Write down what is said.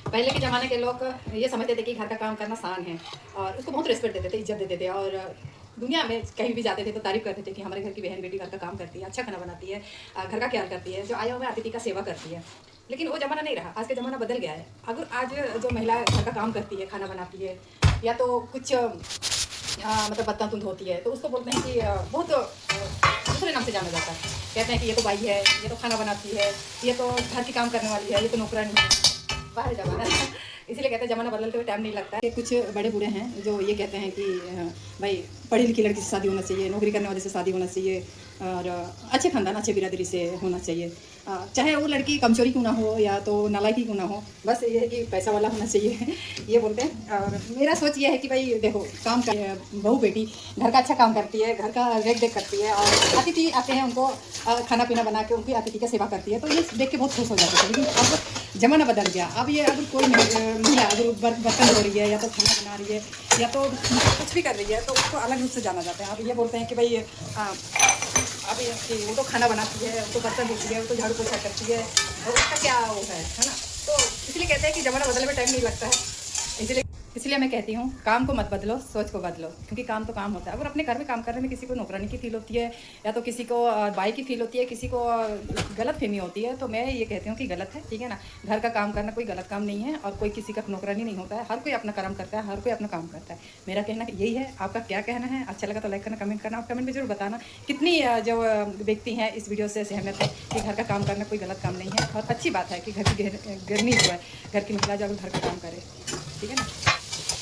पहले के ज़माने के लोग ये समझते थे कि घर का काम करना आसान है और उसको बहुत रिस्पेक्ट देते थे, इज्जत देते थे और दुनिया में कहीं भी जाते थे तो तारीफ़ करते थे कि हमारे घर की बहन बेटी घर का काम करती है, अच्छा खाना बनाती है, घर का ख्याल करती है, जो आए हुए अतिथि का सेवा करती है। लेकिन वो ज़माना नहीं रहा, आज का ज़माना बदल गया है। अगर आज जो महिला घर का काम करती है, खाना बनाती है या तो कुछ मतलब बर्तन तुंद होती है तो उसको बोलते हैं कि बहुत दूसरे नाम से जाना जाता है। कहते हैं कि ये तो बाई है, ये तो खाना बनाती है, ये तो घर की काम करने वाली है, ये तो नौकरानी है। बाहर ज़माना इसीलिए कहते हैं ज़माना बदलते हुए टाइम नहीं लगता है। कुछ बड़े बूढ़े हैं जो ये कहते हैं कि भाई पढ़ी लिखी लड़की से शादी होना चाहिए, नौकरी करने वाले से शादी होना चाहिए और अच्छे खानदान अच्छे बिरादरी से होना चाहिए। चाहे वो लड़की कमजोरी क्यों ना हो या तो नालायकी क्यों ना हो, बस ये है कि पैसा वाला होना चाहिए ये बोलते हैं। और मेरा सोच ये है कि भाई देखो काम कर बहू बेटी घर का अच्छा काम करती है, घर का रेख देख करती है और अतिथि आते हैं उनको खाना पीना बना के उनकी अतिथि की सेवा करती है, तो ये देख के बहुत खुश हो जाते हैं। लेकिन अब ज़माना बदल गया। अब ये अगर कोई महिला अगर बर्तन धो रही है या तो खाना बना रही है या तो कुछ भी कर रही है तो उसको अलग रूप से जाना जाता है। अब ये बोलते हैं कि भाई अब ये वो तो खाना बनाती है, वो तो बर्तन धोती है, वो तो झाड़ू पोछा करती है और उसका क्या वो है ना। तो इसलिए कहते हैं कि ज़माना बदलने में टाइम नहीं लगता है। इसलिए मैं कहती हूँ काम को मत बदलो, सोच को बदलो, क्योंकि काम तो काम होता है। अगर अपने घर में काम करने में किसी को नौकरानी की फील होती है या तो किसी को बाई की फील होती है, किसी को गलत फहमी होती है, तो मैं ये कहती हूँ कि गलत है, ठीक है ना। घर का काम करना कोई गलत काम नहीं है और कोई किसी का नौकरानी नहीं होता है। हर कोई अपना कर्म करता है, हर कोई अपना काम करता है। मेरा कहना यही है। आपका क्या कहना है? अच्छा लगा तो लाइक करना, कमेंट करना और कमेंट में जरूर बताना कितनी जो व्यक्ति हैं इस वीडियो से सहमत है कि घर का काम करना कोई गलत काम नहीं है और अच्छी बात है कि घर की गृहिणी जो है, घर की महिला जो घर का काम करे, ठीक है ना।